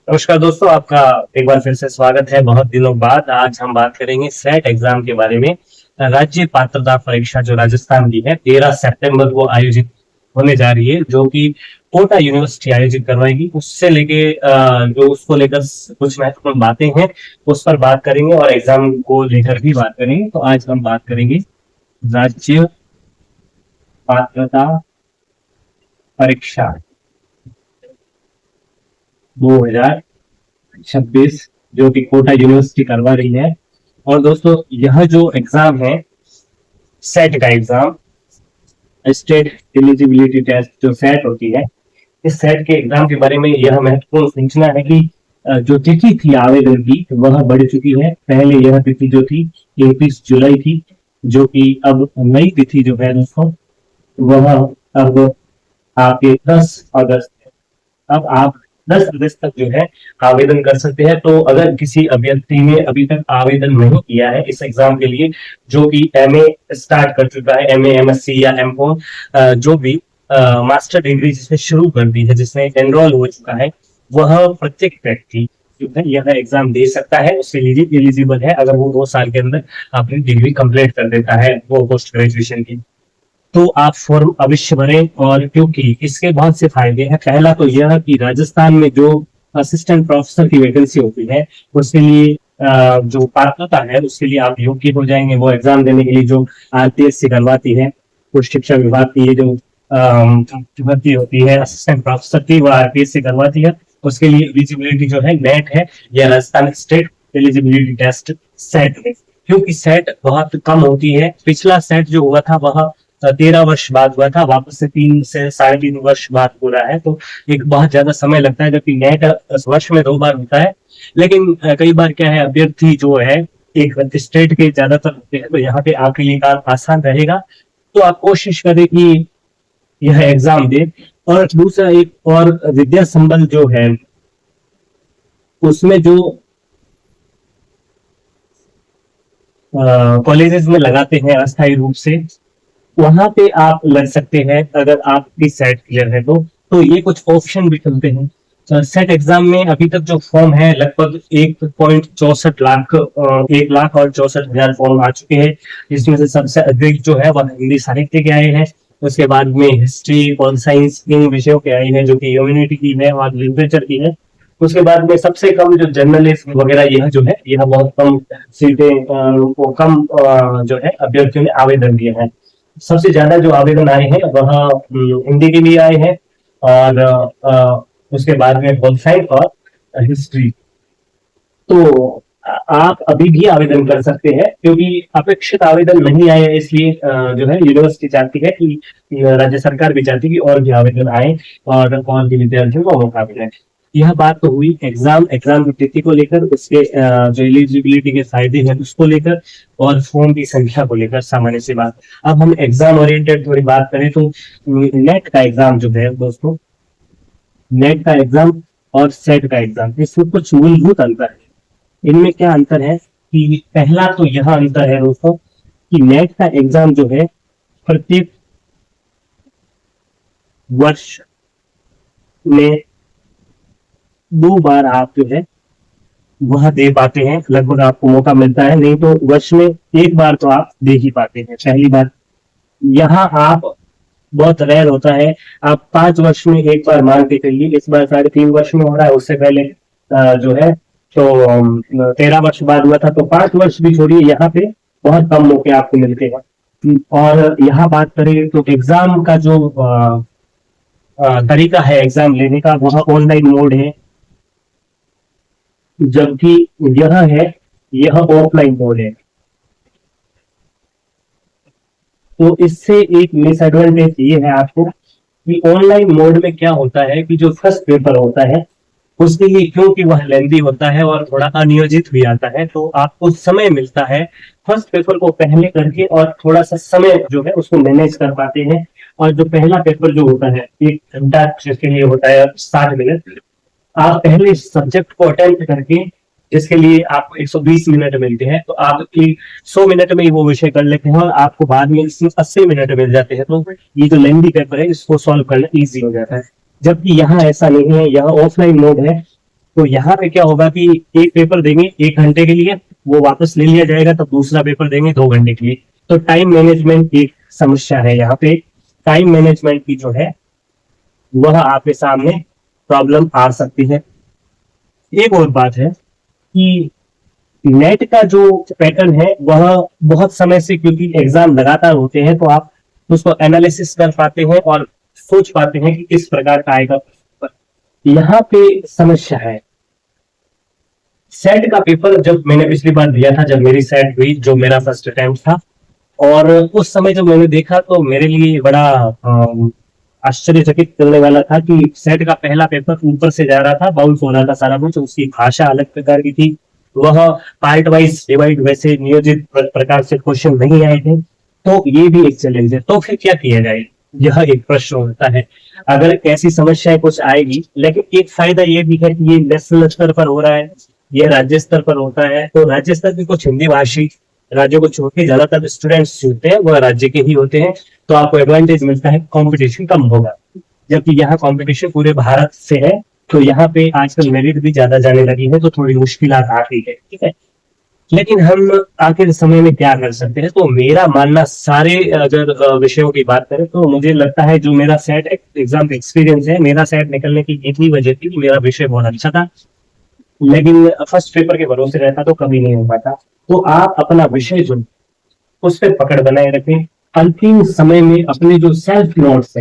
नमस्कार दोस्तों, आपका एक बार फिर से स्वागत है। बहुत दिनों बाद आज हम बात करेंगे सेट एग्जाम के बारे में। राज्य पात्रता परीक्षा जो राजस्थान की है 13 सितंबर को आयोजित होने जा रही है, जो कि कोटा यूनिवर्सिटी आयोजित करवाएगी। उससे लेके जो उसको लेकर कुछ महत्वपूर्ण बातें हैं उस पर बात करेंगे और एग्जाम को लेकर भी बात करेंगे। तो आज हम बात करेंगे राज्य पात्रता परीक्षा 2026 जो कि कोटा यूनिवर्सिटी करवा रही है। और दोस्तों, यह जो एग्जाम है, सेट का एग्जाम, स्टेट एलिजिबिलिटी टेस्ट जो सेट होती है, इस सेट के एग्जाम के बारे में यह महत्वपूर्ण सूचना है कि जो तिथि थी आवेदन की वह बढ़ चुकी है। पहले यह तिथि जो थी 31 जुलाई थी, जो कि अब नई तिथि जो है दोस्तों वह अब आपके 10 अगस्त है। अब आप 10 अगस्त तक जो है आवेदन कर सकते हैं। तो अगर किसी अभ्यर्थी ने अभी तक आवेदन नहीं किया है इस एग्जाम के लिए, जो कि एमए स्टार्ट कर चुका है, एमए एमएससी या एमकॉम, जो भी मास्टर डिग्री जिसने शुरू कर दी है, जिसने एनरोल हो चुका है, वह प्रत्येक व्यक्ति जो है यह एग्जाम दे सकता है। उसके लिए एलिजिबल है अगर वो 2 साल के अंदर अपनी डिग्री कंप्लीट कर देता है, वो पोस्ट ग्रेजुएशन की। तो आप फॉर्म अवश्य भरें, और क्योंकि इसके बहुत से फायदे हैं। पहला तो यह कि राजस्थान में जो असिस्टेंट प्रोफेसर की वैकेंसी होती है उसके लिए जो पात्रता है उसके लिए आप योग्य हो जाएंगे। वो एग्जाम देने के लिए जो आरपीएससी करवाती है, उच्च शिक्षा विभाग की ये जो भर्ती होती है असिस्टेंट प्रोफेसर की, वो आरपीएससी करवाती है। उसके लिए एलिजिबिलिटी जो है नेट है या Rajasthan state eligibility test SET है। क्योंकि सेट बहुत कम होती है, पिछला सेट जो हुआ था वह 13 वर्ष बाद हुआ था, वापस से 3 से 3.5 वर्ष बाद हो रहा है। तो एक बहुत ज्यादा समय लगता है, जबकि नेट वर्ष में 2 बार होता है। लेकिन कई बार क्या है, अभ्यर्थी जो है एक स्टेट के ज्यादातर होते हैं, तो यहाँ पे आपके लिए काम आसान रहेगा। तो आप कोशिश करें कि यह एग्जाम दे। और दूसरा एक और विद्या संबल जो है उसमें जो कॉलेजेस में लगाते हैं अस्थायी रूप से, वहां पे आप लग सकते हैं अगर आपकी सेट क्लियर है तो ये कुछ ऑप्शन भी चलते हैं। सेट एग्जाम में अभी तक जो फॉर्म है लगभग 1.64 लाख 1,64,हजार फॉर्म आ चुके हैं। इसमें से सबसे अधिक जो है वह हिंदी साहित्य के आए हैं। उसके बाद में हिस्ट्री और साइंस इन विषयों के आए हैं, जो कि ह्यूमैनिटी की है और लिटरेचर की है। उसके बाद में सबसे कम जो जर्नलिस्ट वगैरह यह जो है यह बहुत कम सीटें को कम जो है अभ्यर्थियों ने आवेदन दिए हैं। सबसे ज्यादा जो आवेदन आए हैं वह हिंदी के लिए आए हैं, और उसके बाद में पॉल साइंस और हिस्ट्री। तो आप अभी भी आवेदन कर सकते हैं, क्योंकि अपेक्षित आवेदन नहीं आए हैं, इसलिए जो है यूनिवर्सिटी चाहती है कि राज्य सरकार भी चाहती है कि और भी आवेदन आए और भी विद्यार्थियों को मौका मिले। यह बात तो हुई एग्जाम की तिथि को लेकर, उसके जो एलिजिबिलिटी के फायदे हैं उसको लेकर, और फॉर्म की संख्या को लेकर, सामान्य सी बात। अब हम एग्जाम ओरिएंटेड थोड़ी बात करें तो नेट का एग्जाम जो है दोस्तों, नेट का एग्जाम और सेट का एग्जाम, इसमें कुछ मूलभूत अंतर है। इनमें क्या अंतर है कि पहला तो यह अंतर है दोस्तों कि नेट का एग्जाम जो है प्रत्येक वर्ष में 2 बार आप जो है वह दे पाते हैं, लगभग आपको मौका मिलता है। नहीं तो वर्ष में 1 बार तो आप दे ही पाते हैं, पहली बार। यहाँ आप बहुत रेयर होता है, आप 5 वर्ष में 1 बार मान के चलिए, इस बार 3.5 वर्ष में हो रहा है, उससे पहले जो है तो 13 वर्ष बाद हुआ था। तो 5 वर्ष भी छोड़िए, यहाँ पे बहुत कम मौके आपको मिलते हैं। और यहाँ बात करें तो एग्जाम का जो तरीका है एग्जाम लेने का, वह ऑनलाइन मोड है, जबकि यह ऑफलाइन मोड है। तो इससे एक मिसएडवांटेज ये है आपको कि ऑनलाइन मोड में क्या होता है कि जो फर्स्ट पेपर होता है उसके लिए, क्योंकि वह लेंदी होता है और थोड़ा अनियोजित भी आता है, तो आपको समय मिलता है फर्स्ट पेपर को पहले करके, और थोड़ा सा समय जो है उसको मैनेज कर पाते हैं। और जो पहला पेपर जो होता है 1 घंटा जिसके लिए होता है 60 मिनट, आप पहले सब्जेक्ट को अटेम्प्ट करके, जिसके लिए आपको 120 मिनट मिलते हैं, तो आप 100 मिनट में ही वो विषय कर लेते हैं और आपको बाद में इसमें 80 मिनट मिल जाते हैं। तो ये जो लेंदी पेपर है इसको सॉल्व करना ईजी हो जाता है। जबकि यहाँ ऐसा नहीं है, यहाँ ऑफलाइन मोड है, तो यहाँ पे क्या होगा कि एक पेपर देंगे 1 घंटे के लिए, वो वापस ले लिया जाएगा, तब दूसरा पेपर देंगे 2 घंटे के लिए। तो टाइम मैनेजमेंट की समस्या है यहाँ पे। टाइम मैनेजमेंट की जो है वह आपके सामने प्रॉब्लम आ सकती है। एक और बात है कि नेट का जो पैटर्न है वह बहुत समय से, क्योंकि एग्जाम लगातार होते हैं, तो आप उसको एनालिसिस कर पाते हैं और सोच पाते हैं कि किस प्रकार का आएगा। यहाँ पे समस्या है। सेट का पेपर जब मैंने पिछली बार दिया था, जब मेरी सेट हुई, जो मेरा फर्स्ट अटेम्प्ट था, और उस समय जब मैंने देखा तो मेरे लिए बड़ा आश्चर्यचकित करने वाला था कि सेट का पहला पेपर ऊपर से जा रहा था, बाउंस हो रहा था सारा कुछ, उसकी भाषा अलग प्रकार की थी, वह पार्ट वाइज डिवाइड वैसे नियोजित प्रकार से क्वेश्चन नहीं आए थे। तो ये भी एक चैलेंज है। तो फिर क्या किया जाए, यह एक प्रश्न होता है। अगर ऐसी समस्याएं कुछ आएगी, लेकिन एक फायदा ये भी है कि ये नेशनल स्तर पर हो रहा है, ये राज्य स्तर पर होता है, तो राज्य स्तर के कुछ हिंदी भाषी राज्यों को छोड़ के ज्यादातर स्टूडेंट्स जो होते हैं वह राज्य के ही होते हैं, तो आपको एडवांटेज मिलता है, कंपटीशन कम होगा। जबकि यहाँ कंपटीशन पूरे भारत से है, तो यहाँ पे आजकल मेरिट भी ज्यादा जाने लगी है, तो थोड़ी मुश्किल आती है, ठीक है। लेकिन हम आखिर समय में क्या कर सकते हैं? तो मेरा मानना, सारे अगर विषयों की बात करें, तो मुझे लगता है जो मेरा सेट एग्जाम एक्सपीरियंस है, मेरा सेट निकलने की इतनी वजह थी कि मेरा विषय बहुत अच्छा था, लेकिन फर्स्ट पेपर के भरोसे रहता तो कभी नहीं हो पाता। तो आप अपना विषय जो उस पर पकड़ बनाए रखें। अंतिम समय में अपने जो सेल्फ नोट्स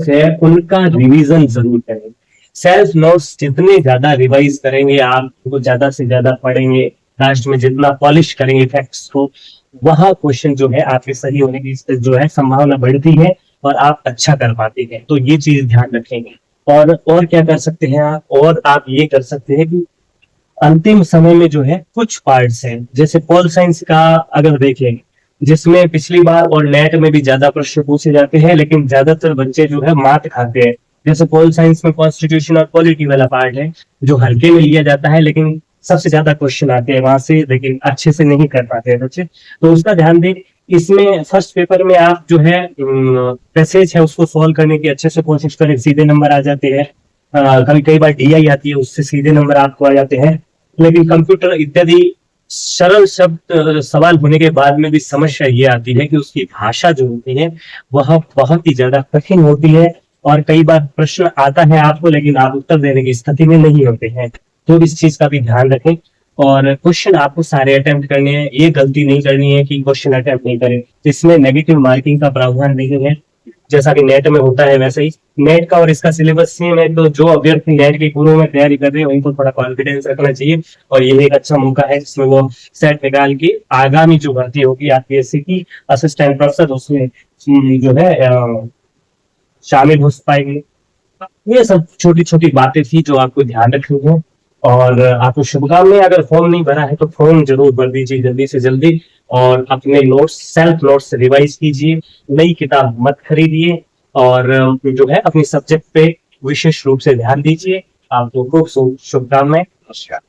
है उनका रिवीजन जरूर करें। सेल्फ नोट्स जितने ज्यादा रिवाइज करेंगे, आप उनको ज्यादा से ज्यादा पढ़ेंगे, लास्ट में जितना पॉलिश करेंगे फैक्ट्स को, वह क्वेश्चन जो है आपके सही होने की जो है संभावना बढ़ती है और आप अच्छा कर पाते हैं। तो ये चीज ध्यान रखेंगे। और क्या कर सकते हैं आप? और आप ये कर सकते हैं कि अंतिम समय में जो है कुछ पार्ट्स हैं, जैसे पॉल साइंस का अगर देखें, जिसमें पिछली बार और नेट में भी ज्यादा प्रश्न पूछे जाते हैं, लेकिन ज्यादातर बच्चे जो है मात खाते हैं। जैसे पॉल साइंस में कॉन्स्टिट्यूशन और पॉलिटी वाला पार्ट है जो हल्के में लिया जाता है, लेकिन सबसे ज्यादा क्वेश्चन आते हैं वहां से, लेकिन अच्छे से नहीं कर पाते हैं बच्चे, तो उसका ध्यान दें। इसमें फर्स्ट पेपर में आप जो है पैसेज है उसको सॉल्व करने की अच्छे से कोशिश करें, सीधे नंबर आ जाते हैं। कई बार DI आती है, उससे सीधे नंबर आपको आ जाते हैं। लेकिन कंप्यूटर इत्यादि सरल शब्द सवाल होने के बाद में भी समस्या ये आती है कि उसकी भाषा जो होती है वह बहुत ही ज्यादा कठिन होती है, और कई बार प्रश्न आता है आपको, लेकिन आप उत्तर देने की स्थिति में नहीं होते हैं। तो इस चीज का भी ध्यान रखें। और क्वेश्चन आपको सारे अटेम्प्ट करने हैं, ये गलती नहीं करनी है कि क्वेश्चन अटेम्प्ट नहीं करें, इसमें नेगेटिव मार्किंग का प्रावधान नहीं है, जैसा कि नेट में होता है वैसे ही। नेट का और इसका सिलेबस सेम है, तो जो अभ्यर्थी नेट के पूर्व में तैयारी कर रहे हैं उनको थोड़ा कॉन्फिडेंस रखना चाहिए, और ये एक अच्छा मौका है जिसमें वो सेट निकाल के आगामी जो भर्ती होगी APSC की असिस्टेंट प्रोफेसर, उसमें जो है शामिल हो पाएंगे। ये सब छोटी छोटी बातें थी जो आपको ध्यान रखनी है, और आपको शुभकामनाएं। अगर फॉर्म नहीं भरा है तो फॉर्म जरूर भर दीजिए जल्दी से जल्दी, और अपने नोट्स, सेल्फ नोट्स रिवाइज कीजिए, नई किताब मत खरीदिए, और जो है अपने सब्जेक्ट पे विशेष रूप से ध्यान दीजिए। आपको खूब शुभकामनाएं। नमस्कार।